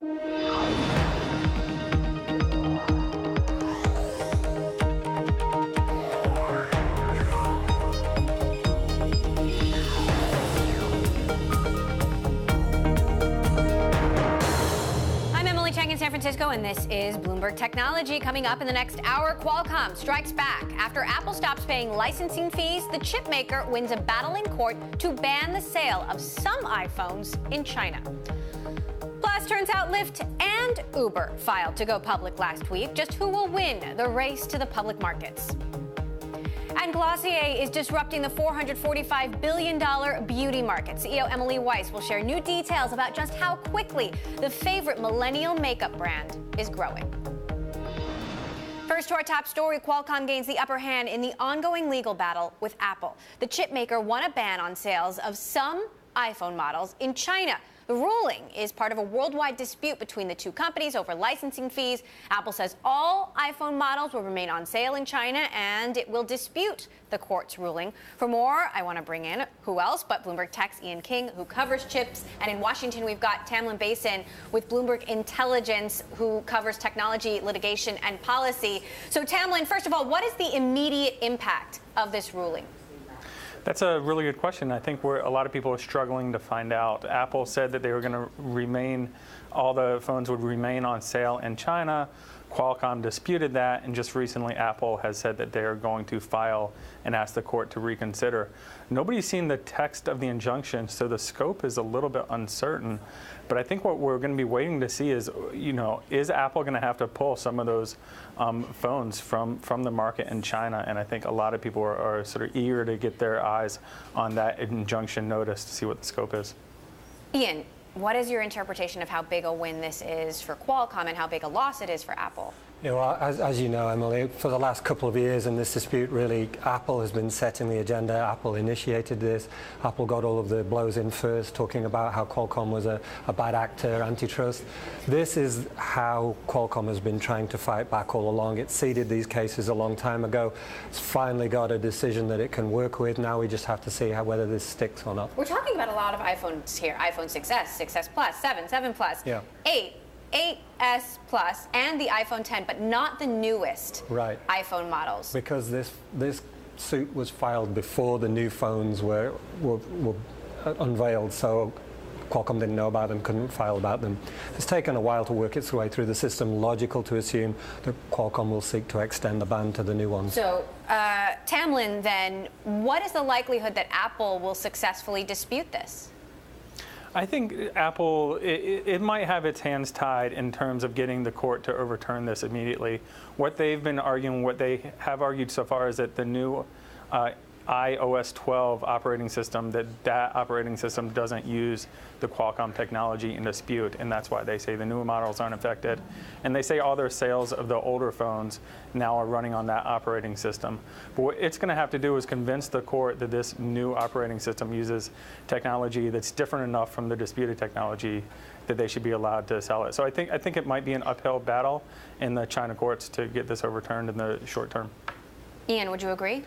In San Francisco, and this is Bloomberg Technology. Coming up in the next hour, Qualcomm strikes back. After Apple stops paying licensing fees, the chip maker wins a battle in court to ban the sale of some iPhones in China. Plus, turns out Lyft and Uber filed to go public last week. Just who will win the race to the public markets? And Glossier is disrupting the $445 billion beauty market. CEO Emily Weiss will share new details about just how quickly the favorite millennial makeup brand is growing. First to our top story, Qualcomm gains the upper hand in the ongoing legal battle with Apple. The chip maker won a ban on sales of some iPhone models in China. The ruling is part of a worldwide dispute between the two companies over licensing fees. Apple says all iPhone models will remain on sale in China, and it will dispute the court's ruling. For more, I want to bring in who else but Bloomberg Tech's Ian King, who covers chips. And in Washington, we've got Tamlin Basin with Bloomberg Intelligence, who covers technology, litigation, and policy. So, Tamlin, first of all, what is the immediate impact of this ruling? That's a really good question. I think a lot of people are struggling to find out. Apple said that they were going to all the phones would remain on sale in China. Qualcomm disputed that, and just recently Apple has said that they are going to file and ask the court to reconsider. Nobody's seen the text of the injunction, so the scope is a little bit uncertain. But I think what we're going to be waiting to see is, is Apple going to have to pull some of those phones from the market in China? And I think a lot of people are sort of eager to get their eyes on that injunction notice to see what the scope is. Ian, what is your interpretation of how big a win this is for Qualcomm and how big a loss it is for Apple? As you know, Emily, for the last couple of years in this dispute, really, Apple has been setting the agenda. Apple initiated this. Apple got all of the blows in first, talking about how Qualcomm was a bad actor, antitrust. This is how Qualcomm has been trying to fight back all along. It seeded these cases a long time ago. It's finally got a decision that it can work with. Now we just have to see whether this sticks or not. We're talking about a lot of iPhones here. iPhone 6S, 6S Plus, 7, 7 Plus, 8. 8S Plus and the iPhone 10, but not the newest iPhone models. Because this suit was filed before the new phones were unveiled, so Qualcomm didn't know about them, couldn't file about them. It's taken a while to work its way through the system. Logical to assume that Qualcomm will seek to extend the ban to the new ones. So, Tamlin, then, what is the likelihood that Apple will successfully dispute this? I think Apple, it might have its hands tied in terms of getting the court to overturn this immediately. What they've been arguing, what they have argued so far is that the new iOS 12 operating system, that operating system doesn't use the Qualcomm technology in dispute, and that's why they say the newer models aren't affected. And they say all their sales of the older phones now are running on that operating system. But what it's going to have to do is convince the court that this new operating system uses technology that's different enough from the disputed technology that they should be allowed to sell it. So I think it might be an uphill battle in the China courts to get this overturned in the short term. Ian, would you agree?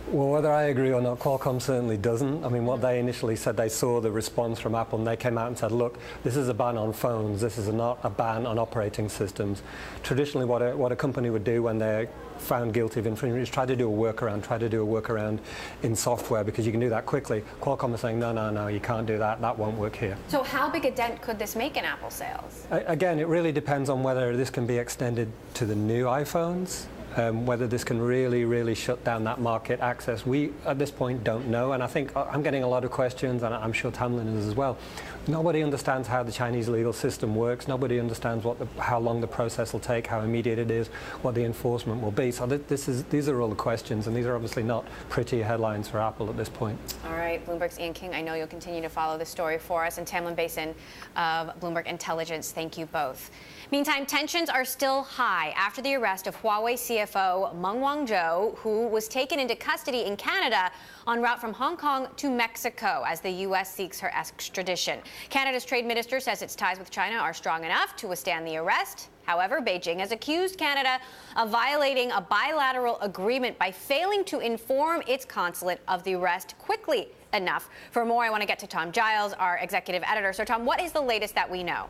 Well, whether I agree or not, Qualcomm certainly doesn't. I mean, what they initially said, they saw the response from Apple, and they came out and said, look, this is a ban on phones. This is not a ban on operating systems. Traditionally, what a company would do when they're found guilty of infringement is try to do a workaround in software, because you can do that quickly. Qualcomm is saying, no, you can't do that. That won't work here. So how big a dent could this make in Apple sales? Again, it really depends on whether this can be extended to the new iPhones. Whether this can really shut down that market access. We, at this point, don't know, and I think I'm getting a lot of questions, and I'm sure Tamlin is as well. Nobody understands how the Chinese legal system works. Nobody understands how long the process will take, how immediate it is, what the enforcement will be. So these are all the questions, and these are obviously not pretty headlines for Apple at this point. All right, Bloomberg's Ian King, I know you'll continue to follow this story for us, and Tamlin Basin of Bloomberg Intelligence, thank you both. Meantime, tensions are still high after the arrest of Huawei CFO Meng Wanzhou, who was taken into custody in Canada en route from Hong Kong to Mexico as the U.S. seeks her extradition. Canada's trade minister says its ties with China are strong enough to withstand the arrest. However, Beijing has accused Canada of violating a bilateral agreement by failing to inform its consulate of the arrest quickly enough. For more, I want to get to Tom Giles, our executive editor. So, Tom, what is the latest that we know?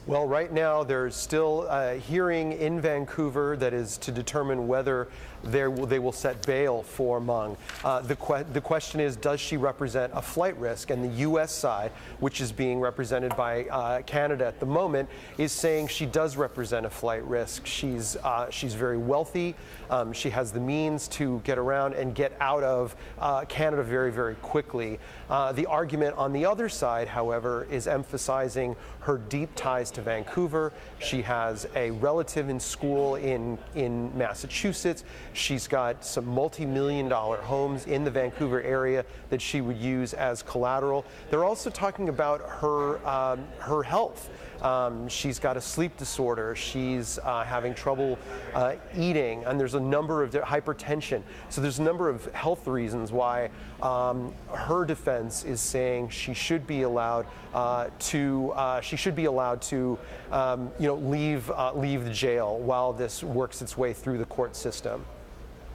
Well, right now there's still a hearing in Vancouver that is to determine whether they will set bail for Meng. The question is, does she represent a flight risk? And the U.S. side, which is being represented by Canada at the moment, is saying she does represent a flight risk. She's very wealthy. She has the means to get around and get out of Canada very, very quickly. The argument on the other side, however, is emphasizing her deep ties to Vancouver. She has a relative in school in Massachusetts. She's got some multi-million-dollar homes in the Vancouver area that she would use as collateral. They're also talking about her health. She's got a sleep disorder. She's having trouble eating, and there's a number of hypertension. So there's a number of health reasons why her defense is saying she should be allowed to leave the jail while this works its way through the court system.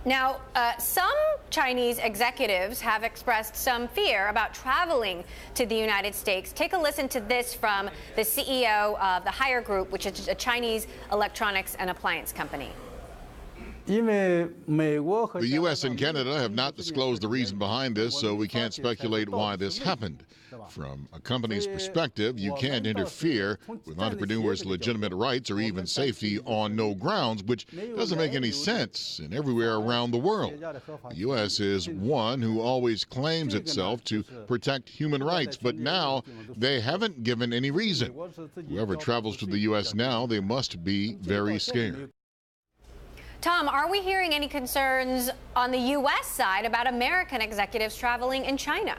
Now, some Chinese executives have expressed some fear about traveling to the United States. Take a listen to this from the CEO of the Haier Group, which is a Chinese electronics and appliance company. The U.S. and Canada have not disclosed the reason behind this, so we can't speculate why this happened. From a company's perspective, you can't interfere with entrepreneurs' legitimate rights or even safety on no grounds, which doesn't make any sense in everywhere around the world. The U.S. is one who always claims itself to protect human rights, but now they haven't given any reason. Whoever travels to the U.S. now, they must be very scared. Tom, are we hearing any concerns on the U.S. side about American executives traveling in China?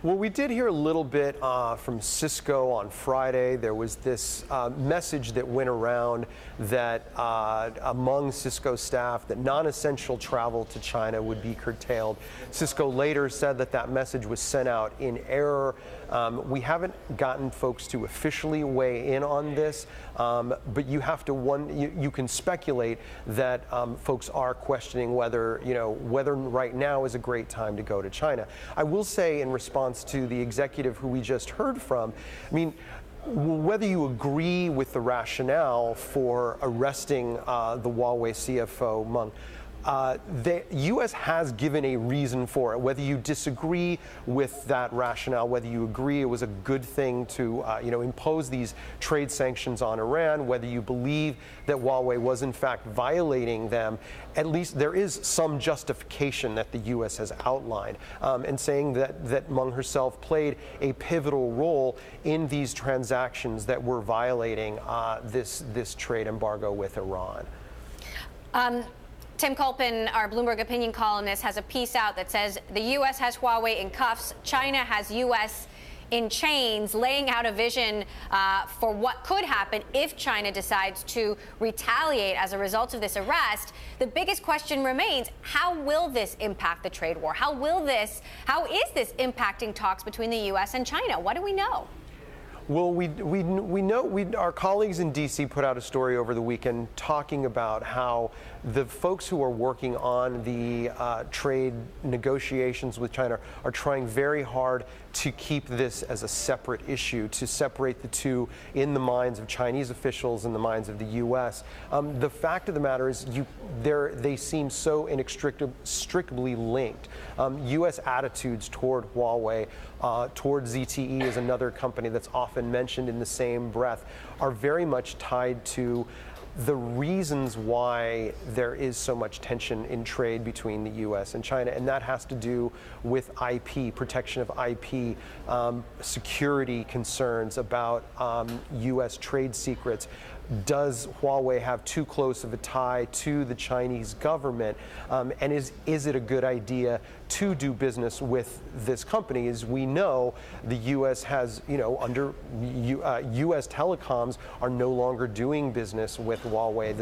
Well, we did hear a little bit from Cisco on Friday. There was this message that went around that among Cisco staff that non-essential travel to China would be curtailed. Cisco later said that that message was sent out in error. We haven't gotten folks to officially weigh in on this, but you have to you can speculate that folks are questioning whether right now is a great time to go to China. I will say in response to the executive who we just heard from, I mean, whether you agree with the rationale for arresting the Huawei CFO Meng, the U.S. has given a reason for it. Whether you disagree with that rationale, whether you agree it was a good thing to impose these trade sanctions on Iran, whether you believe that Huawei was in fact violating them, at least there is some justification that the U.S. has outlined, and saying that Meng herself played a pivotal role in these transactions that were violating this trade embargo with Iran. Tim Culpin, our Bloomberg opinion columnist, has a piece out that says the U.S. has Huawei in cuffs, China has U.S. in chains, laying out a vision for what could happen if China decides to retaliate as a result of this arrest. The biggest question remains, how will this impact the trade war? How is this impacting talks between the U.S. and China? What do we know? Well, we know our colleagues in D.C. put out a story over the weekend talking about how the folks who are working on the trade negotiations with China are trying very hard to keep this as a separate issue, to separate the two in the minds of Chinese officials and the minds of the U.S. The fact of the matter is they seem so inextricably linked. U.S. attitudes toward Huawei, toward ZTE is another company that's often mentioned in the same breath, are very much tied to the reasons why there is so much tension in trade between the U.S. and China, and that has to do with IP, protection of IP, security concerns about U.S. trade secrets. Does Huawei have too close of a tie to the Chinese government? And is it a good idea to do business with this company? As we know, the U.S. has, under U.S. telecoms are no longer doing business with Huawei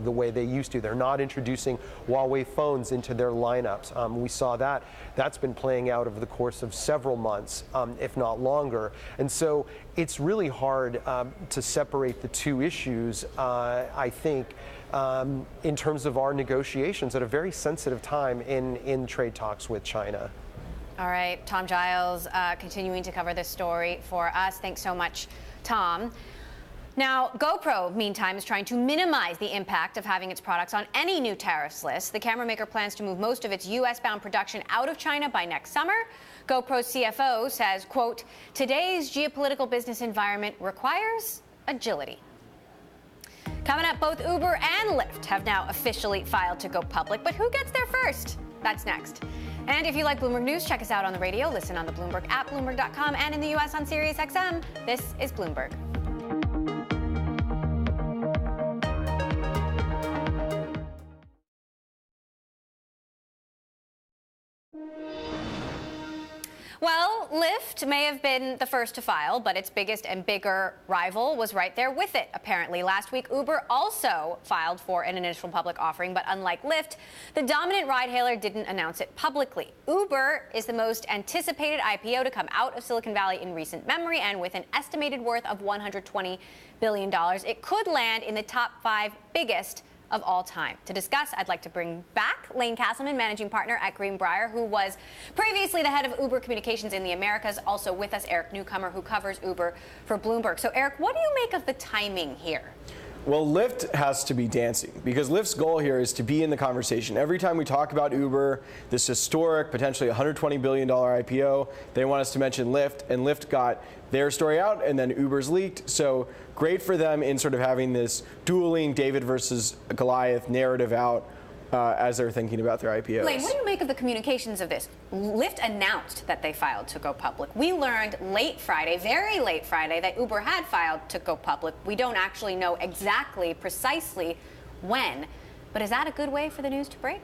the way they used to. They're not introducing Huawei phones into their lineups. We saw that. That's been playing out over the course of several months, if not longer. And so it's really hard to separate the two issues, I think, in terms of our negotiations at a very sensitive time in trade talks with China. All right, Tom Giles continuing to cover this story for us. Thanks so much, Tom. Now, GoPro, meantime, is trying to minimize the impact of having its products on any new tariffs list. The camera maker plans to move most of its U.S.-bound production out of China by next summer. GoPro's CFO says, quote, today's geopolitical business environment requires agility. Coming up, both Uber and Lyft have now officially filed to go public, but who gets there first? That's next. And if you like Bloomberg News, check us out on the radio, listen on the Bloomberg app, Bloomberg.com, and in the U.S. on SiriusXM. This is Bloomberg. Well, Lyft may have been the first to file, but its biggest and bigger rival was right there with it, apparently. Last week, Uber also filed for an initial public offering, but unlike Lyft, the dominant ride-hailer didn't announce it publicly. Uber is the most anticipated IPO to come out of Silicon Valley in recent memory, and with an estimated worth of $120 billion, it could land in the top 5 biggest of all time. To discuss, I'd like to bring back Lane Castleman, managing partner at Greenbrier, who was previously the head of Uber Communications in the Americas. Also with us, Eric Newcomer, who covers Uber for Bloomberg. So, Eric, what do you make of the timing here? Well, Lyft has to be dancing because Lyft's goal here is to be in the conversation. Every time we talk about Uber, this historic, potentially $120 billion IPO, they want us to mention Lyft, and Lyft got their story out and then Uber's leaked. So great for them in sort of having this dueling David versus Goliath narrative out as they're thinking about their IPOs. Lane, what do you make of the communications of this? Lyft announced that they filed to go public. We learned late Friday, very late Friday, that Uber had filed to go public. We don't actually know exactly, precisely when. But is that a good way for the news to break?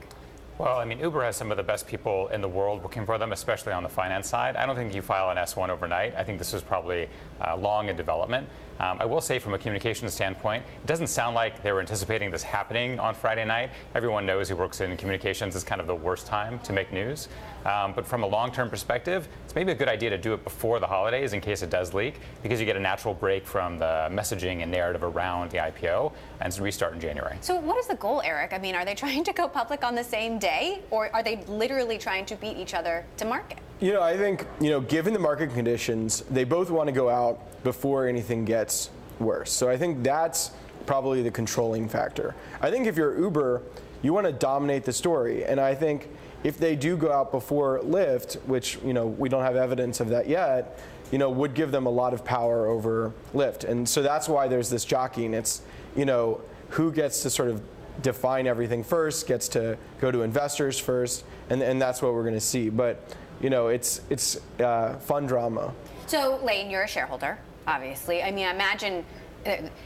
Well, I mean, Uber has some of the best people in the world working for them, especially on the finance side. I don't think you file an S1 overnight. I think this was probably long in development. I will say from a communications standpoint, it doesn't sound like they were anticipating this happening on Friday night. Everyone knows who works in communications is kind of the worst time to make news. But from a long-term perspective, it's maybe a good idea to do it before the holidays in case it does leak, because you get a natural break from the messaging and narrative around the IPO and restart in January. So what is the goal, Eric? I mean, are they trying to go public on the same day, or are they literally trying to beat each other to market? You know, I think, given the market conditions, they both want to go out before anything gets worse. So I think that's probably the controlling factor. I think if you're Uber, you want to dominate the story. And I think if they do go out before Lyft, which, we don't have evidence of that yet, would give them a lot of power over Lyft. And so that's why there's this jockeying. It's, who gets to sort of define everything first, gets to go to investors first, and that's what we're going to see. But, it's fun drama. So, Lane, you're a shareholder, obviously. I mean, I imagine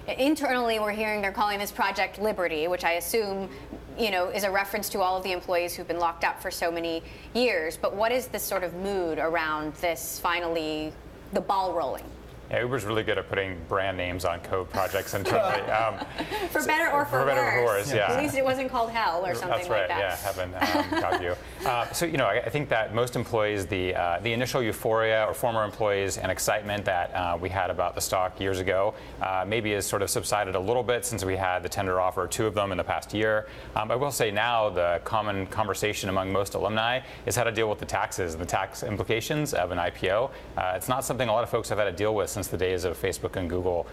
internally we're hearing they're calling this Project Liberty, which I assume, is a reference to all of the employees who've been locked up for so many years. But what is this sort of mood around this finally, the ball rolling? Yeah, Uber's really good at putting brand names on code projects internally. For better or for worse. better or for worse, yeah. At least it wasn't called hell or something That's right, like that. yeah, heaven got you. So, I think that most employees, the initial euphoria or former employees and excitement that we had about the stock years ago maybe has sort of subsided a little bit since we had the tender offer, 2 of them in the past year. I will say now the common conversation among most alumni is how to deal with the taxes and the tax implications of an IPO. It's not something a lot of folks have had to deal with since the days of Facebook and Google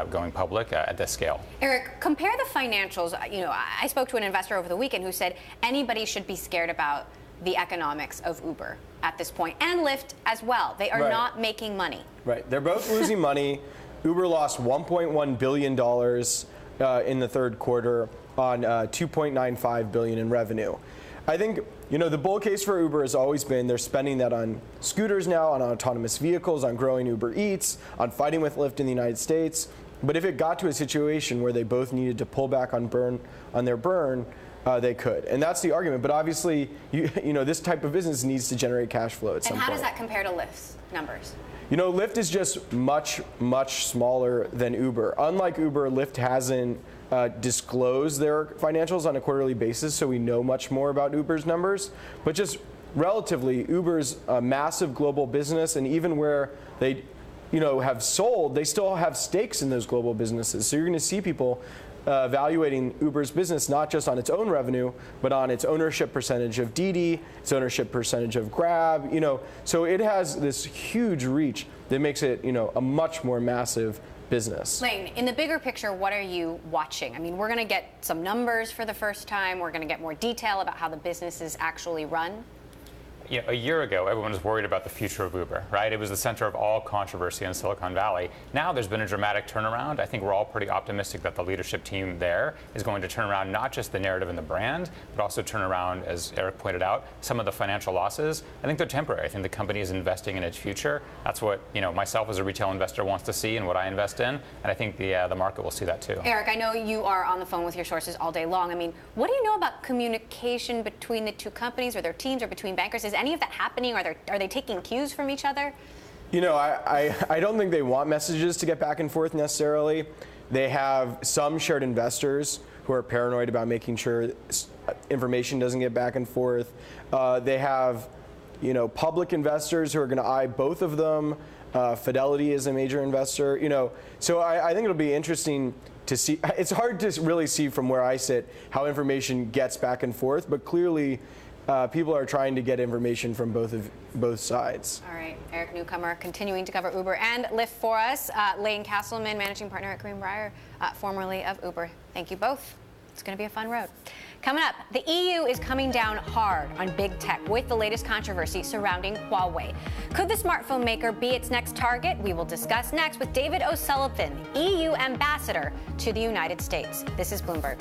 going public at this scale. Eric, compare the financials. I spoke to an investor over the weekend who said anybody should be scared about the economics of Uber at this point, and Lyft as well. They are not making money. Right. They're both losing money. Uber lost $1.1 billion in the third quarter on $2.95 billion in revenue. I think, the bull case for Uber has always been they're spending that on scooters now, on autonomous vehicles, on growing Uber Eats, on fighting with Lyft in the United States. But if it got to a situation where they both needed to pull back on their burn, they could. And that's the argument. But obviously, this type of business needs to generate cash flow at some point. And how does that compare to Lyft's numbers? Lyft is just much, much smaller than Uber. Unlike Uber, Lyft hasn't disclosed their financials on a quarterly basis, so we know much more about Uber's numbers. But just relatively, Uber's a massive global business, and even where they have sold, they still have stakes in those global businesses. So you're going to see people evaluating Uber's business not just on its own revenue, but on its ownership percentage of Didi, its ownership percentage of Grab. So it has this huge reach that makes it, a much more massive business. Lane, in the bigger picture, what are you watching? I mean, we're going to get some numbers for the first time. We're going to get more detail about how the business is actually run. A year ago, everyone was worried about the future of Uber, right? It was the center of all controversy in Silicon Valley. Now there's been a dramatic turnaround. I think we're all pretty optimistic that the leadership team there is going to turn around not just the narrative and the brand, but also turn around, as Eric pointed out, some of the financial losses. I think they're temporary. I think the company is investing in its future. That's what, myself as a retail investor wants to see and what I invest in. And I think the market will see that too. Eric, I know you are on the phone with your sources all day long. I mean, what do you know about communication between the two companies or their teams or between bankers? Is any of that happening? Are they taking cues from each other? I don't think they want messages to get back and forth necessarily. They have some shared investors who are paranoid about making sure information doesn't get back and forth. They have, public investors who are going to eye both of them. Fidelity is a major investor. So I think it'll be interesting to see. It's hard to really see from where I sit how information gets back and forth, but clearly people are trying to get information from both sides. All right, Eric Newcomer continuing to cover Uber and Lyft for us. Lane Castleman, managing partner at Greenbrier, formerly of Uber. Thank you both. It's going to be a fun road. Coming up, the EU is coming down hard on big tech with the latest controversy surrounding Huawei. Could the smartphone maker be its next target? We will discuss next with David O'Sullivan, EU ambassador to the United States. This is Bloomberg.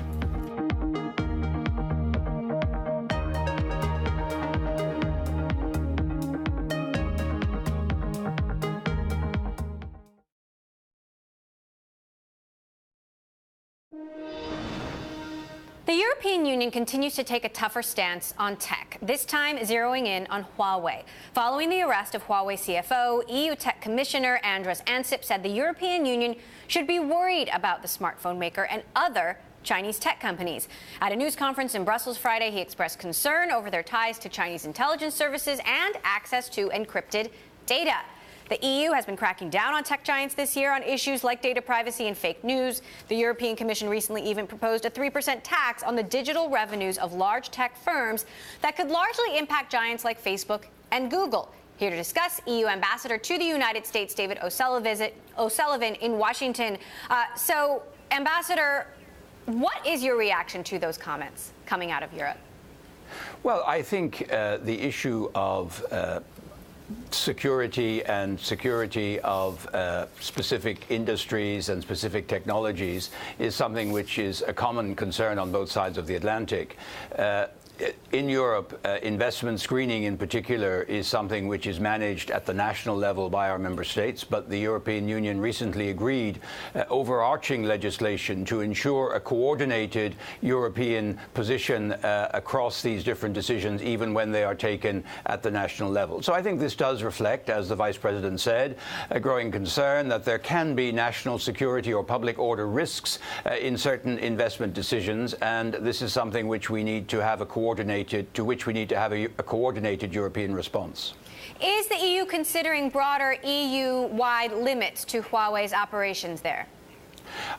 The European Union continues to take a tougher stance on tech, this time zeroing in on Huawei. Following the arrest of Huawei CFO, EU Tech Commissioner Andrus Ansip said the European Union should be worried about the smartphone maker and other Chinese tech companies. At a news conference in Brussels Friday, he expressed concern over their ties to Chinese intelligence services and access to encrypted data. The EU has been cracking down on tech giants this year on issues like data privacy and fake news. The European Commission recently even proposed a 3% tax on the digital revenues of large tech firms that could largely impact giants like Facebook and Google. Here to discuss, EU Ambassador to the United States, David O'Sullivan in Washington. So, Ambassador, what is your reaction to those comments coming out of Europe? Well, I think the issue of security of specific industries and specific technologies is something which is a common concern on both sides of the Atlantic. In Europe, investment screening in particular is something which is managed at the national level by our member states, but the European Union recently agreed overarching legislation to ensure a coordinated European position across these different decisions, even when they are taken at the national level. So I think this does reflect, as the Vice President said, a growing concern that there can be national security or public order risks in certain investment decisions, and this is something which we need to have a coordinated European response. Is the EU considering broader EU-wide limits to Huawei's operations there?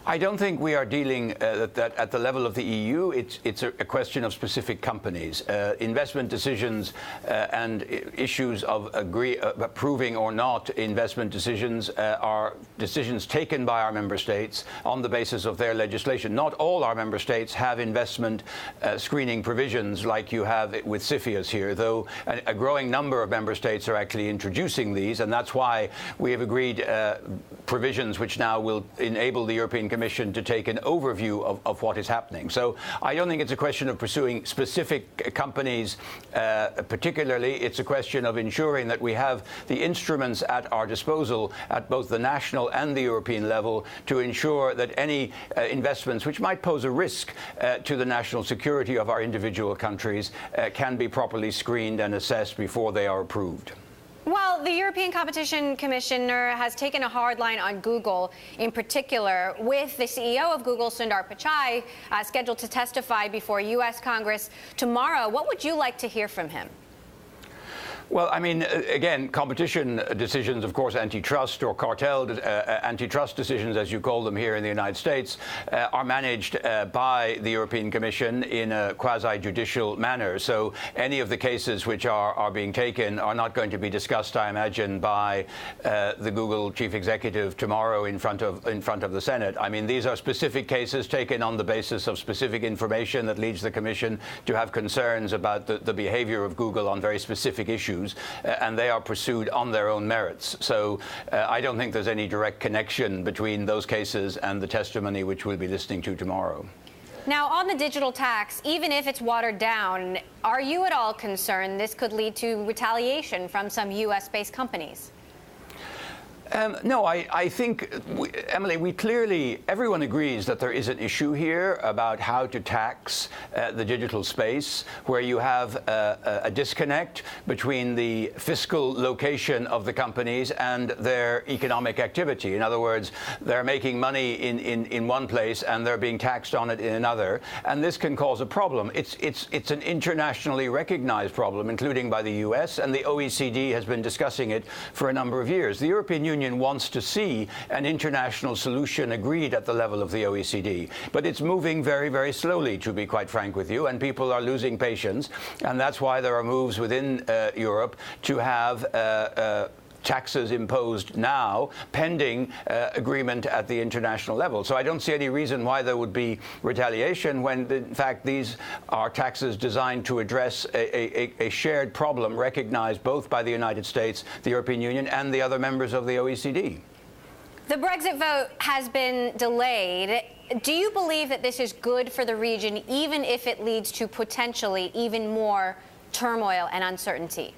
I don't think we are dealing that at the level of the EU. It's a question of specific companies. Investment decisions and issues of approving or not investment decisions are decisions taken by our member states on the basis of their legislation. Not all our member states have investment screening provisions like you have with CFIUS here, though a growing number of member states are actually introducing these, and that's why we have agreed provisions which now will enable the European Commission to take an overview of what is happening. So I don't think it's a question of pursuing specific companies particularly. It's a question of ensuring that we have the instruments at our disposal at both the national and the European level to ensure that any investments which might pose a risk to the national security of our individual countries can be properly screened and assessed before they are approved. Well, the European Competition Commissioner has taken a hard line on Google in particular, with the CEO of Google, Sundar Pichai, scheduled to testify before U.S. Congress tomorrow. What would you like to hear from him? Well, I mean, again, competition decisions, of course, antitrust or cartel antitrust decisions, as you call them here in the United States, are managed by the European Commission in a quasi-judicial manner. So any of the cases which are being taken are not going to be discussed, I imagine, by the Google chief executive tomorrow in front of the Senate. I mean, these are specific cases taken on the basis of specific information that leads the Commission to have concerns about the behavior of Google on very specific issues. And they are pursued on their own merits. So I don't think there's any direct connection between those cases and the testimony which we'll be listening to tomorrow. Now, on the digital tax, even if it's watered down, are you at all concerned this could lead to retaliation from some U.S.-based companies? No, I think, Emily, everyone agrees that there is an issue here about how to tax the digital space, where you have a disconnect between the fiscal location of the companies and their economic activity. In other words, they're making money in one place and they're being taxed on it in another, and this can cause a problem. It's an internationally recognized problem, including by the U.S., and the OECD has been discussing it for a number of years. The European Union wants to see an international solution agreed at the level of the OECD. But it's moving very, very slowly, to be quite frank with you, and people are losing patience. And that's why there are moves within Europe to have taxes imposed now, pending agreement at the international level. So I don't see any reason why there would be retaliation when, in fact, these are taxes designed to address a shared problem recognized both by the United States, the European Union, and the other members of the OECD. The Brexit vote has been delayed. Do you believe that this is good for the region, even if it leads to potentially even more turmoil and uncertainty?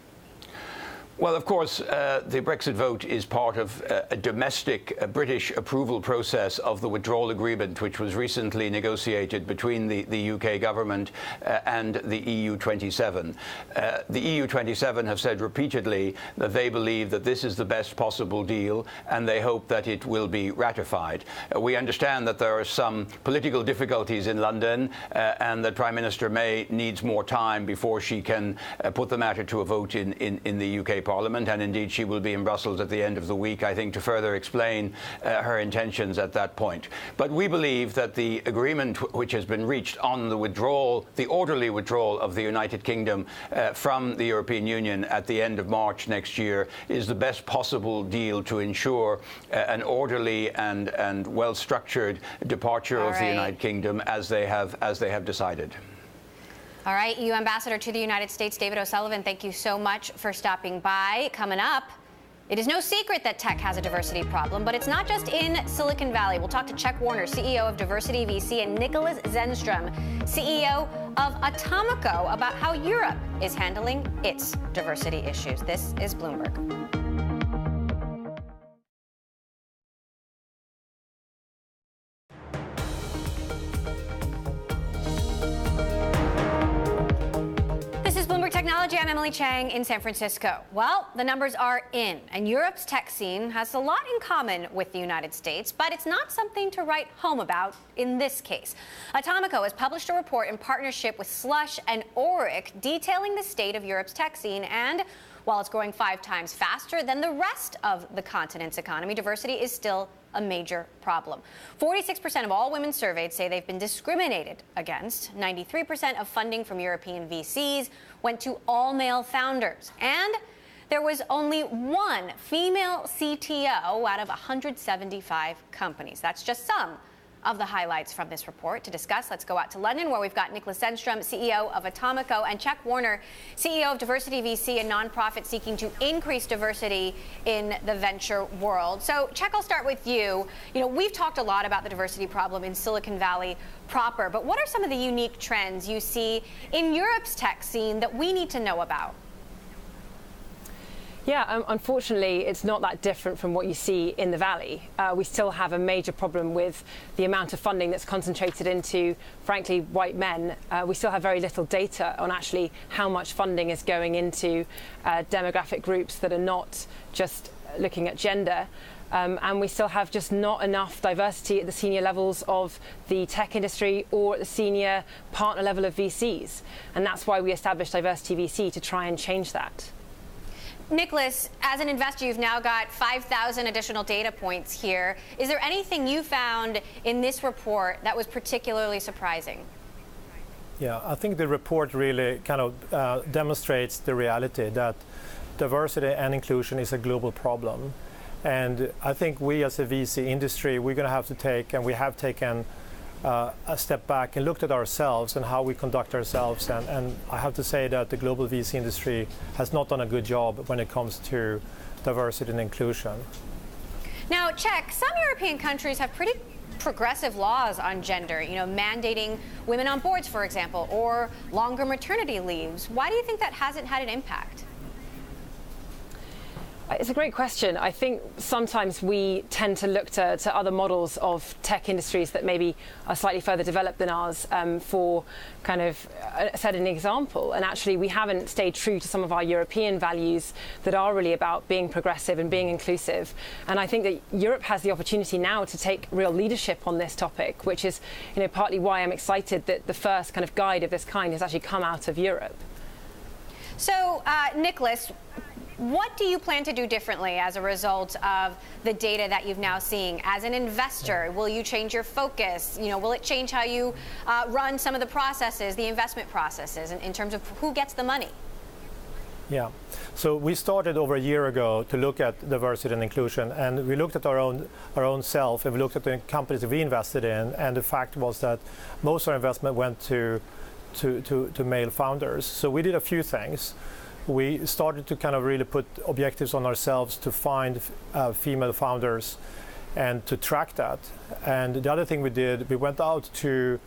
Well, of course, the Brexit vote is part of a domestic British approval process of the withdrawal agreement, which was recently negotiated between the UK government and the EU 27. The EU 27 have said repeatedly that they believe that this is the best possible deal, and they hope that it will be ratified. We understand that there are some political difficulties in London, and that Prime Minister May needs more time before she can put the matter to a vote in the UK Parliament, and indeed she will be in Brussels at the end of the week, I think, to further explain her intentions at that point. But we believe that the agreement which has been reached on the withdrawal, the orderly withdrawal of the United Kingdom from the European Union at the end of March next year is the best possible deal to ensure an orderly and well-structured departure of the United Kingdom as they have decided. All right, EU Ambassador to the United States, David O'Sullivan, thank you so much for stopping by. Coming up, it is no secret that tech has a diversity problem, but it's not just in Silicon Valley. We'll talk to Chuck Warner, CEO of Diversity VC, and Nicholas Zenstrom, CEO of Atomico, about how Europe is handling its diversity issues. This is Bloomberg. Technology, I'm Emily Chang in San Francisco. Well, the numbers are in, and Europe's tech scene has a lot in common with the United States, but it's not something to write home about in this case. Atomico has published a report in partnership with Slush and Oric detailing the state of Europe's tech scene, and while it's growing 5 times faster than the rest of the continent's economy, diversity is still a major problem. 46% of all women surveyed say they've been discriminated against. 93% of funding from European VCs went to all-male founders. And there was only 1 female CTO out of 175 companies. That's just some of the highlights from this report. To discuss, let's go out to London, where we've got Nicholas Zenstrom, CEO of Atomico, and Chuck Warner, CEO of Diversity VC, a nonprofit seeking to increase diversity in the venture world. So, Chuck, I'll start with you. You know, we've talked a lot about the diversity problem in Silicon Valley proper, but what are some of the unique trends you see in Europe's tech scene that we need to know about? Yeah, unfortunately, it's not that different from what you see in the Valley. We still have a major problem with the amount of funding that's concentrated into, frankly, white men. We still have very little data on actually how much funding is going into demographic groups that are not just looking at gender. And we still have just not enough diversity at the senior levels of the tech industry or at the senior partner level of VCs. And that's why we established Diversity VC, to try and change that. Nicholas, as an investor, you've now got 5,000 additional data points here. Is there anything you found in this report that was particularly surprising? Yeah, I think the report really kind of demonstrates the reality that diversity and inclusion is a global problem. And I think we as a VC industry, we're going to have to take, and we have taken a step back and looked at ourselves and how we conduct ourselves. And I have to say that the global VC industry has not done a good job when it comes to diversity and inclusion. Now, Czech, some European countries have pretty progressive laws on gender, mandating women on boards, for example, or longer maternity leaves. Why do you think that hasn't had an impact? It's a great question. I think sometimes we tend to look to other models of tech industries that maybe are slightly further developed than ours for kind of set an example. And actually, we haven't stayed true to some of our European values that are really about being progressive and being inclusive. And I think that Europe has the opportunity now to take real leadership on this topic, which is partly why I'm excited that the first kind of guide of this kind has actually come out of Europe. So, Nicholas, what do you plan to do differently as a result of the data that you've now seen? As an investor, will you change your focus? Will it change how you run some of the processes, the investment processes, in terms of who gets the money? Yeah. So we started over a year ago to look at diversity and inclusion, and we looked at our own self, and we looked at the companies that we invested in, and the fact was that most of our investment went to male founders. So we did a few things. We started to kind of really put objectives on ourselves to find female founders and to track that. And the other thing we did, we went out to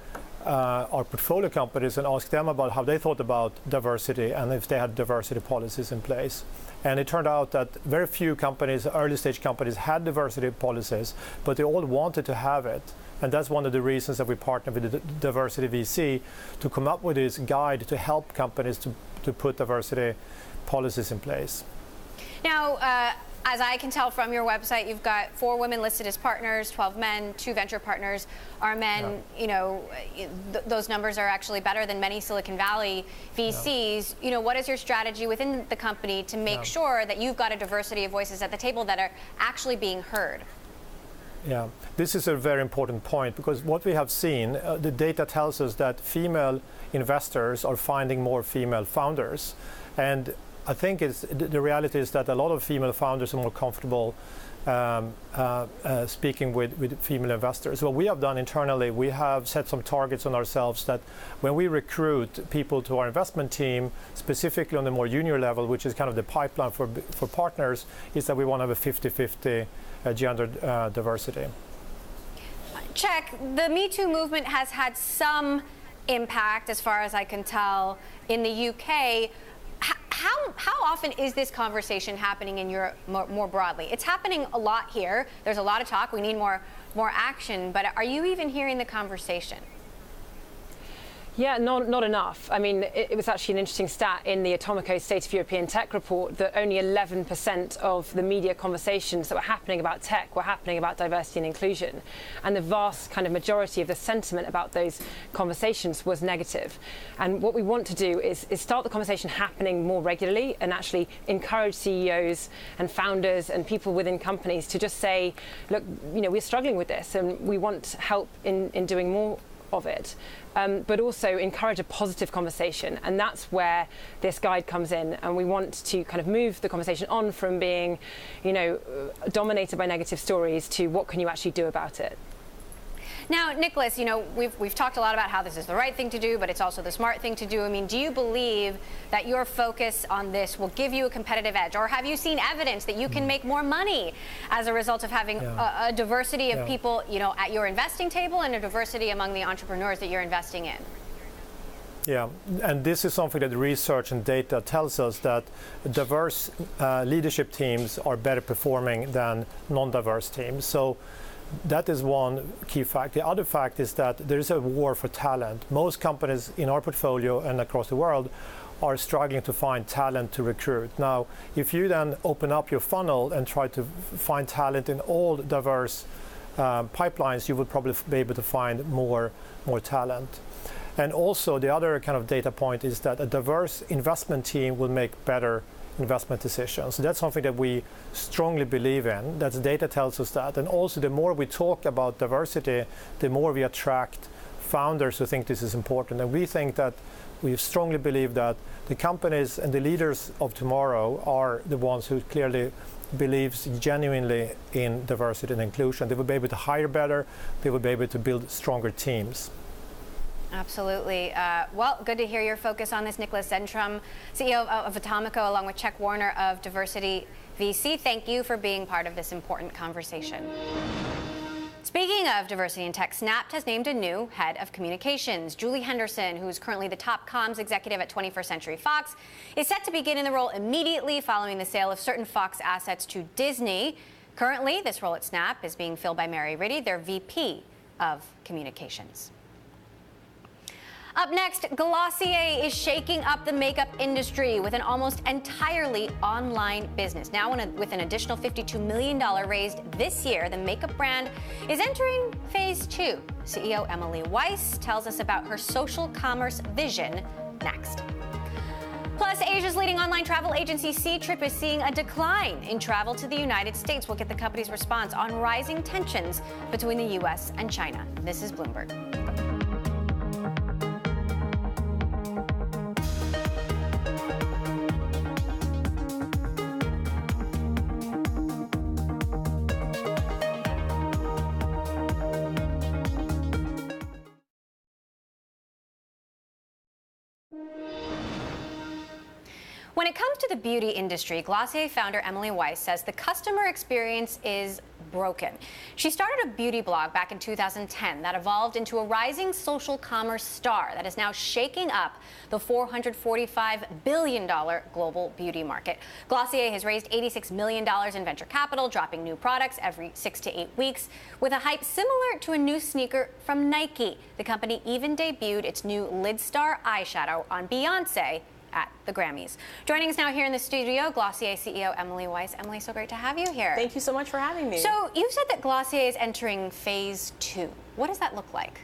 our portfolio companies and asked them about how they thought about diversity and if they had diversity policies in place. And it turned out that very few companies, early stage companies, had diversity policies, but they all wanted to have it. And that's one of the reasons that we partnered with the Diversity VC to come up with this guide to help companies to put diversity policies in place. Now, as I can tell from your website, you've got 4 women listed as partners, 12 men, 2 venture partners are men. Yeah. Those numbers are actually better than many Silicon Valley VCs. Yeah. What is your strategy within the company to make sure that you've got a diversity of voices at the table that are actually being heard? Yeah, this is a very important point, because what we have seen, the data tells us that female investors are finding more female founders. And I think the reality is that a lot of female founders are more comfortable speaking with female investors. What we have done internally, we have set some targets on ourselves that when we recruit people to our investment team, specifically on the more junior level, which is kind of the pipeline for partners, is that we want to have a 50-50 gender diversity. Czech, the Me Too movement has had some impact, as far as I can tell, in the UK. How often is this conversation happening in Europe more broadly? It's happening a lot here. There's a lot of talk. We need more action. But are you even hearing the conversation? Yeah, not enough. I mean, it was actually an interesting stat in the Atomico State of European Tech report that only 11% of the media conversations that were happening about tech were happening about diversity and inclusion. And the vast kind of majority of the sentiment about those conversations was negative. And what we want to do is start the conversation happening more regularly and actually encourage CEOs and founders and people within companies to just say, look, we're struggling with this and we want help in doing more of it. But also encourage a positive conversation. And that's where this guide comes in. And we want to kind of move the conversation on from being, dominated by negative stories to what can you actually do about it. Now, Nicholas, we've talked a lot about how this is the right thing to do, but it's also the smart thing to do. I mean, do you believe that your focus on this will give you a competitive edge? Or have you seen evidence that you can make more money as a result of having a diversity of people, at your investing table and a diversity among the entrepreneurs that you're investing in? Yeah, and this is something that research and data tells us, that diverse leadership teams are better performing than non-diverse teams. So that is one key fact. The other fact is that there is a war for talent. Most companies in our portfolio and across the world are struggling to find talent to recruit. Now, if you then open up your funnel and try to find talent in all diverse pipelines, you would probably be able to find more talent. And also, the other kind of data point is that a diverse investment team will make better investment decisions. So that's something that we strongly believe in. That the data tells us that. And also, the more we talk about diversity, the more we attract founders who think this is important. And we think that we strongly believe that the companies and the leaders of tomorrow are the ones who clearly believes genuinely in diversity and inclusion. They will be able to hire better. They will be able to build stronger teams. Absolutely. Well, good to hear your focus on this. Nicholas Zentrum, CEO of Atomico, along with Chuck Warner of Diversity VC. Thank you for being part of this important conversation. Speaking of diversity in tech, Snap has named a new head of communications. Julie Henderson, who is currently the top comms executive at 21st Century Fox, is set to begin in the role immediately following the sale of certain Fox assets to Disney. Currently, this role at Snap is being filled by Mary Riddy, their VP of communications. Up next, Glossier is shaking up the makeup industry with an almost entirely online business. Now, with an additional $52 million raised this year, the makeup brand is entering phase 2. CEO Emily Weiss tells us about her social commerce vision next. Plus, Asia's leading online travel agency Ctrip is seeing a decline in travel to the United States. We'll get the company's response on rising tensions between the U.S. and China. This is Bloomberg. When it comes to the beauty industry, Glossier founder Emily Weiss says the customer experience is broken. She started a beauty blog back in 2010 that evolved into a rising social commerce star that is now shaking up the $445 billion global beauty market. Glossier has raised $86 million in venture capital, dropping new products every 6 to 8 weeks, with a hype similar to a new sneaker from Nike. The company even debuted its new Lid Star eyeshadow on Beyoncé at the Grammys. Joining us now here in the studio, Glossier CEO Emily Weiss. Emily, so great to have you here. Thank you so much for having me. So you said that Glossier is entering phase 2. What does that look like?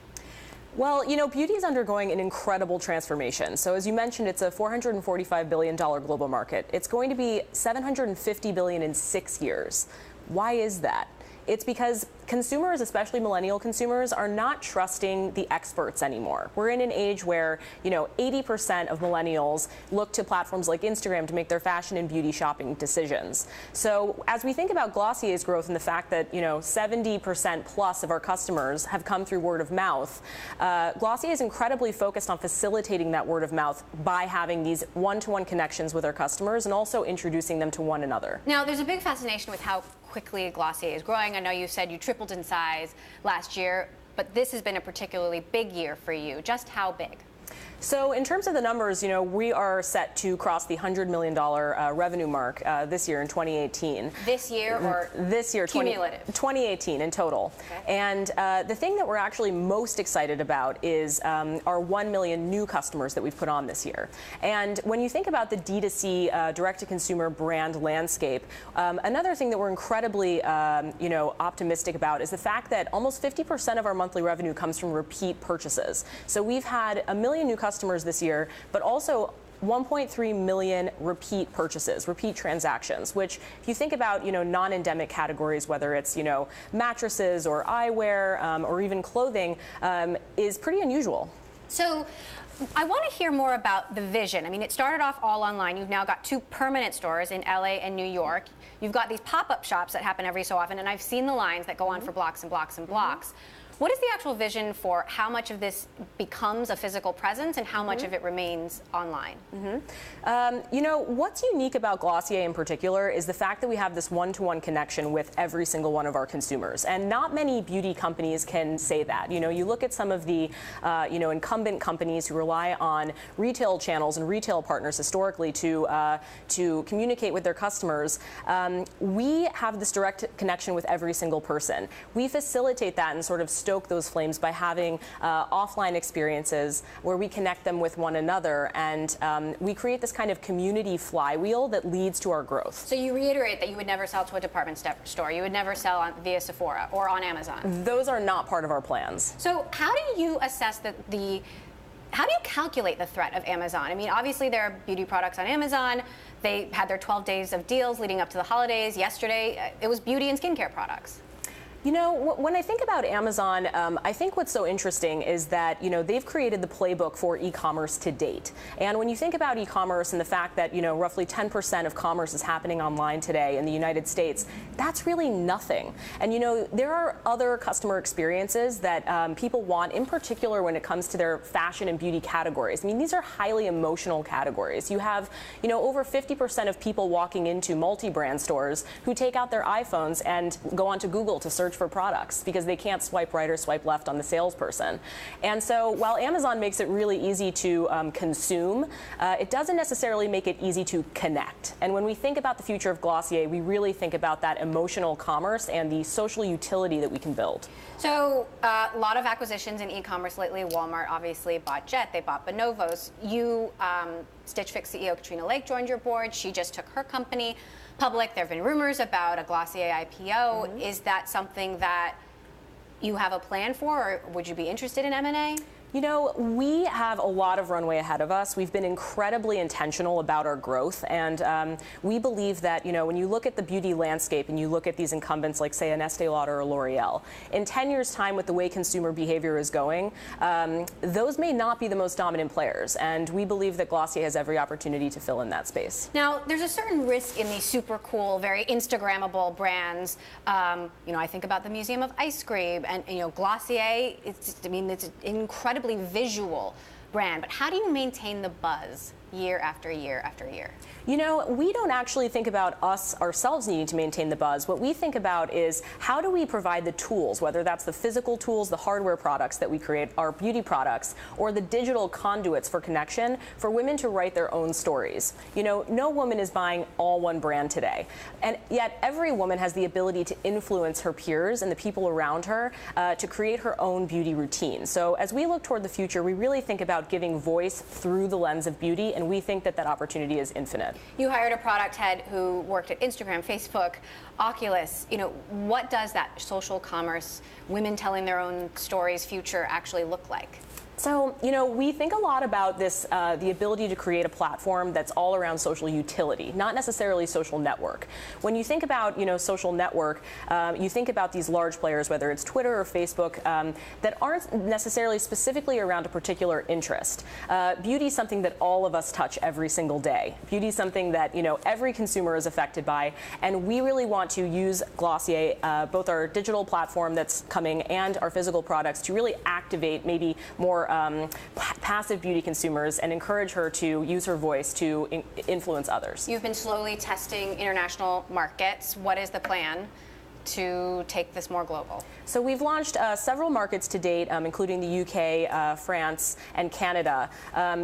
Well, you know, beauty is undergoing an incredible transformation. So as you mentioned, it's a $445 billion global market. It's going to be $750 billion in 6 years. Why is that? It's because consumers, especially millennial consumers, are not trusting the experts anymore. We're in an age where, 80% of millennials look to platforms like Instagram to make their fashion and beauty shopping decisions. So as we think about Glossier's growth and the fact that, 70% plus of our customers have come through word of mouth, Glossier is incredibly focused on facilitating that word of mouth by having these one-to-one connections with our customers and also introducing them to one another. Now, there's a big fascination with how quickly Glossier is growing. I know you said you tripled in size last year, but this has been a particularly big year for you. Just how big? So in terms of the numbers, we are set to cross the $100 million revenue mark this year in 2018. This year or this year, cumulative? 2018 in total. Okay. And the thing that we're actually most excited about is our 1 million new customers that we've put on this year. And when you think about the D2C direct-to-consumer brand landscape, another thing that we're incredibly optimistic about is the fact that almost 50% of our monthly revenue comes from repeat purchases. So we've had 1 million new customers this year, but also 1.3 million repeat purchases, repeat transactions, which if you think about, non-endemic categories, whether it's, mattresses or eyewear or even clothing, is pretty unusual. So I want to hear more about the vision. I mean, it started off all online. You've now got 2 permanent stores in LA and New York. You've got these pop-up shops that happen every so often, and I've seen the lines that go on for blocks and blocks and blocks. What is the actual vision for how much of this becomes a physical presence and how much of it remains online? What's unique about Glossier in particular is the fact that we have this one-to-one connection with every single one of our consumers. And not many beauty companies can say that. You look at some of the, incumbent companies who rely on retail channels and retail partners historically to communicate with their customers. We have this direct connection with every single person. We facilitate that and sort of stoke those flames by having offline experiences where we connect them with one another, and we create this kind of community flywheel that leads to our growth. So you reiterate that you would never sell to a department store, you would never sell via Sephora or on Amazon? Those are not part of our plans. So how do you assess how do you calculate the threat of Amazon? I mean, obviously there are beauty products on Amazon They had their 12 days of deals leading up to the holidays. Yesterday, it was beauty and skincare products. You know, when I think about Amazon, I think what's so interesting is that, they've created the playbook for e-commerce to date. And when you think about e-commerce and the fact that, roughly 10% of commerce is happening online today in the United States, that's really nothing. And, there are other customer experiences that people want, in particular when it comes to their fashion and beauty categories. I mean, these are highly emotional categories. You have, over 50% of people walking into multi-brand stores who take out their iPhones and go onto Google to search for products because they can't swipe right or swipe left on the salesperson. And so while Amazon makes it really easy to consume, it doesn't necessarily make it easy to connect. And when we think about the future of Glossier, we really think about that emotional commerce and the social utility that we can build. So a lot of acquisitions in e-commerce lately. Walmart obviously bought Jet, they bought Bonobos. You, Stitch Fix CEO Katrina Lake joined your board. She just took her company public. There have been rumors about a Glossier IPO. Is that something that you have a plan for, or would you be interested in M&A? We have a lot of runway ahead of us. We've been incredibly intentional about our growth, and we believe that, when you look at the beauty landscape and you look at these incumbents like, say, an Estee Lauder or L'Oreal, in 10 years' time with the way consumer behavior is going, those may not be the most dominant players, and we believe that Glossier has every opportunity to fill in that space. Now, there's a certain risk in these super cool, very Instagrammable brands. I think about the Museum of Ice Cream, and, Glossier, it's an incredibly visual brand, but how do you maintain the buzz year after year after year? We don't actually think about ourselves needing to maintain the buzz. What we think about is how do we provide the tools, whether that's the physical tools, the hardware products that we create, our beauty products, or the digital conduits for connection for women to write their own stories. No woman is buying all one brand today. And yet every woman has the ability to influence her peers and the people around her to create her own beauty routine. So as we look toward the future, we really think about giving voice through the lens of beauty, and we think that that opportunity is infinite. You hired a product head who worked at Instagram, Facebook, Oculus. What does that social commerce, women telling their own stories future actually look like? So, we think a lot about this, the ability to create a platform that's all around social utility, not necessarily social network. When you think about, social network, you think about these large players, whether it's Twitter or Facebook, that aren't necessarily specifically around a particular interest. Beauty is something that all of us touch every single day. Beauty is something that, every consumer is affected by, and we really want to use Glossier, both our digital platform that's coming and our physical products, to really activate maybe more passive beauty consumers and encourage her to use her voice to influence others. You've been slowly testing international markets. What is the plan to take this more global? So we've launched several markets to date, including the UK, France, and Canada.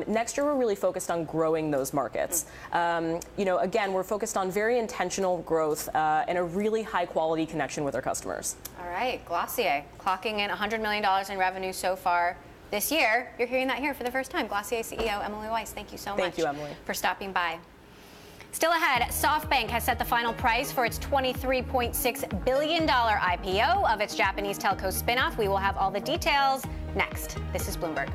Next year, we're really focused on growing those markets. Again, we're focused on very intentional growth and a really high-quality connection with our customers. All right, Glossier, clocking in $100 million in revenue so far this year. You're hearing that here for the first time. Glossier CEO Emily Weiss, thank you so much. Thank you, Emily, for stopping by. Still ahead, SoftBank has set the final price for its $23.6 billion IPO of its Japanese telco spinoff. We will have all the details next. This is Bloomberg.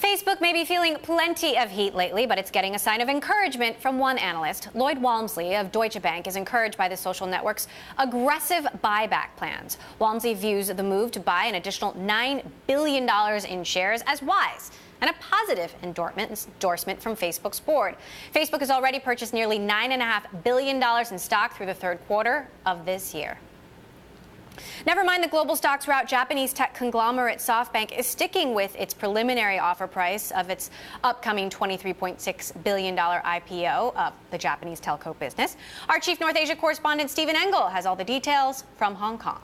Facebook may be feeling plenty of heat lately, but it's getting a sign of encouragement from one analyst. Lloyd Walmsley of Deutsche Bank is encouraged by the social network's aggressive buyback plans. Walmsley views the move to buy an additional $9 billion in shares as wise and a positive endorsement from Facebook's board. Facebook has already purchased nearly $9.5 billion in stock through the third quarter of this year. Never mind the global stocks rout, Japanese tech conglomerate SoftBank is sticking with its preliminary offer price of its upcoming $23.6 billion IPO of the Japanese telco business. Our chief North Asia correspondent Stephen Engel has all the details from Hong Kong.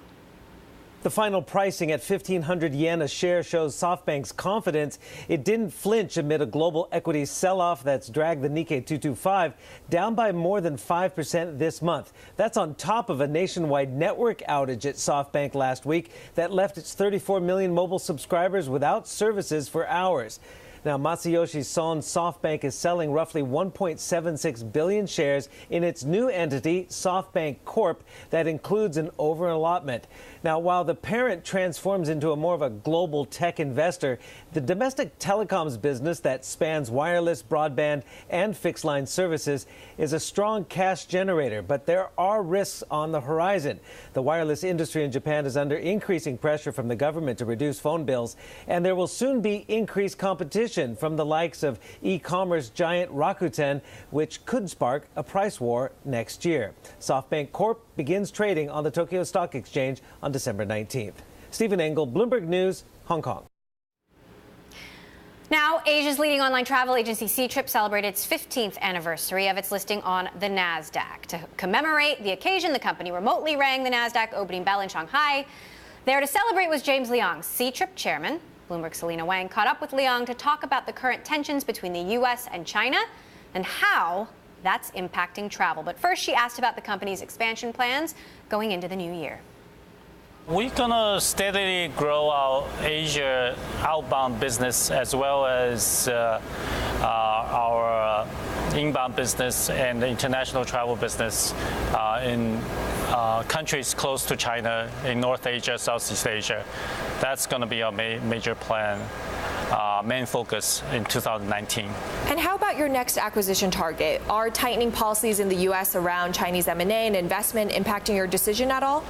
The final pricing at 1,500 yen a share shows SoftBank's confidence. It didn't flinch amid a global equity sell-off that's dragged the Nikkei 225 down by more than 5% this month. That's on top of a nationwide network outage at SoftBank last week that left its 34 million mobile subscribers without services for hours. Now, Masayoshi Son's SoftBank is selling roughly 1.76 billion shares in its new entity, SoftBank Corp, that includes an over-allotment. Now, while the parent transforms into a more of a global tech investor, the domestic telecoms business that spans wireless, broadband, and fixed-line services is a strong cash generator, but there are risks on the horizon. The wireless industry in Japan is under increasing pressure from the government to reduce phone bills, and there will soon be increased competition from the likes of e-commerce giant Rakuten, which could spark a price war next year. SoftBank Corp begins trading on the Tokyo Stock Exchange on December 19th. Stephen Engel, Bloomberg News, Hong Kong. Now, Asia's leading online travel agency Ctrip celebrated its 15th anniversary of its listing on the NASDAQ. To commemorate the occasion, the company remotely rang the NASDAQ opening bell in Shanghai. There to celebrate was James Leong, Ctrip chairman. Bloomberg's Selena Wang caught up with Leong to talk about the current tensions between the U.S. and China and how that's impacting travel. But first, she asked about the company's expansion plans going into the new year. We're going to steadily grow our Asia outbound business as well as our inbound business and the international travel business in countries close to China, in North Asia, Southeast Asia. That's going to be our major plan. Main focus in 2019. And how about your next acquisition target? Are tightening policies in the U.S. around Chinese M&A and investment impacting your decision at all?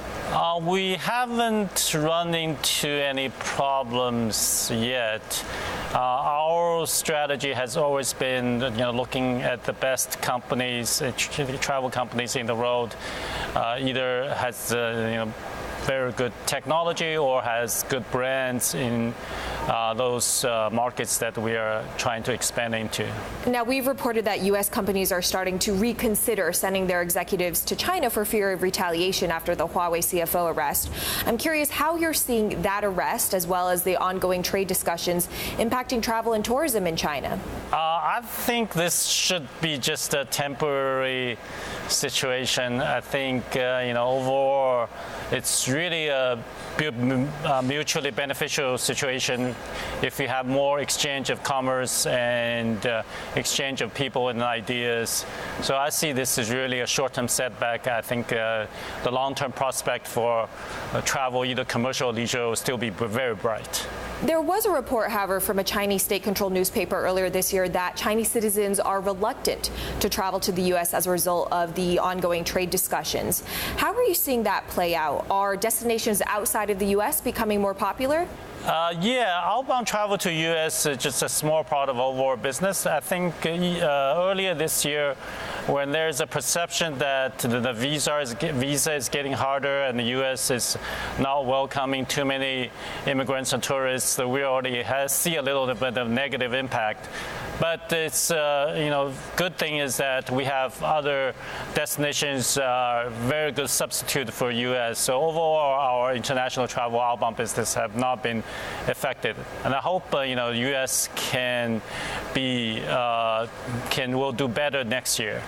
We haven't run into any problems yet. Our strategy has always been, looking at the best companies, travel companies in the world, either has very good technology or has good brands in those markets that we are trying to expand into. Now, we've reported that U.S. companies are starting to reconsider sending their executives to China for fear of retaliation after the Huawei CFO arrest. I'm curious how you're seeing that arrest, as well as the ongoing trade discussions, impacting travel and tourism in China. I think this should be just a temporary situation. I think, overall, it's really a mutually beneficial situation if we have more exchange of commerce and exchange of people and ideas. So I see this as really a short-term setback. I think the long-term prospect for travel, either commercial or leisure, will still be very bright. There was a report, however, from a Chinese state-controlled newspaper earlier this year that Chinese citizens are reluctant to travel to the U.S. as a result of the ongoing trade discussions. How are you seeing that play out? Are destinations outside of the U.S. becoming more popular? Yeah, outbound travel to U.S. is just a small part of overall business. I think earlier this year, when there's a perception that the visa is getting harder and the U.S. is not welcoming too many immigrants and tourists, we already see a little bit of negative impact. But it's, good thing is that we have other destinations, very good substitute for U.S. So overall, our international travel outbound business have not been affected. And I hope, U.S. will do better next year.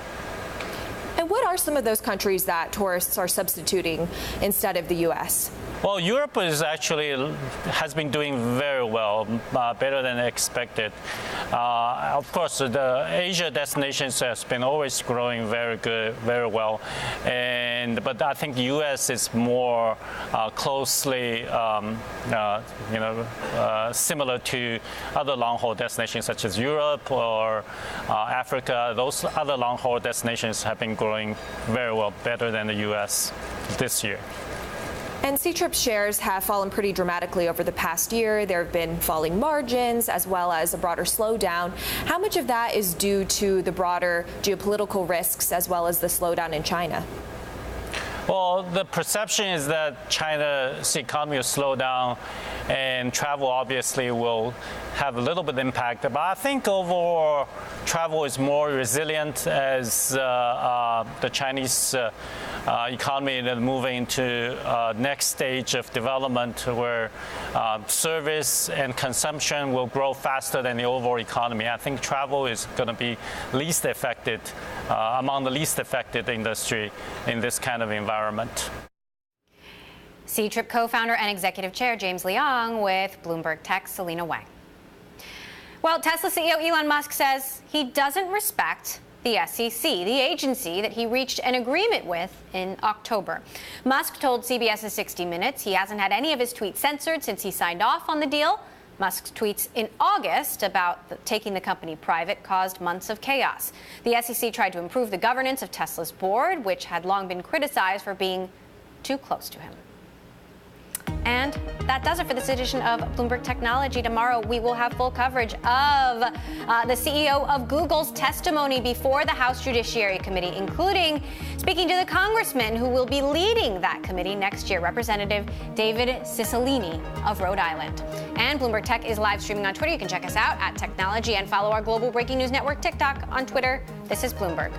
And what are some of those countries that tourists are substituting instead of the U.S.? Well, Europe has been doing very well, better than expected. Of course, the Asia destinations has been always growing very well, but I think the U.S. is more closely, similar to other long-haul destinations such as Europe or Africa. Those other long-haul destinations have been growing very well, better than the U.S. this year. And Ctrip shares have fallen pretty dramatically over the past year. There have been falling margins as well as a broader slowdown. How much of that is due to the broader geopolitical risks as well as the slowdown in China? Well, the perception is that China's economy will slow down and travel obviously will have a little bit of impact. But I think overall travel is more resilient as the Chinese economy is moving to next stage of development where service and consumption will grow faster than the overall economy. I think travel is going to be least affected, among the least affected industry in this kind of environment. Ctrip co-founder and executive chair James Leong with Bloomberg Tech's Selena Wang. Well, Tesla CEO Elon Musk says he doesn't respect the SEC, the agency that he reached an agreement with in October. Musk told CBS's 60 Minutes he hasn't had any of his tweets censored since he signed off on the deal. Musk's tweets in August about taking the company private caused months of chaos. The SEC tried to improve the governance of Tesla's board, which had long been criticized for being too close to him. And that does it for this edition of Bloomberg Technology. Tomorrow, we will have full coverage of the CEO of Google's testimony before the House Judiciary Committee, including speaking to the congressman who will be leading that committee next year, Representative David Cicilline of Rhode Island. And Bloomberg Tech is live streaming on Twitter. You can check us out at Technology and follow our global breaking news network, TikTok, on Twitter. This is Bloomberg.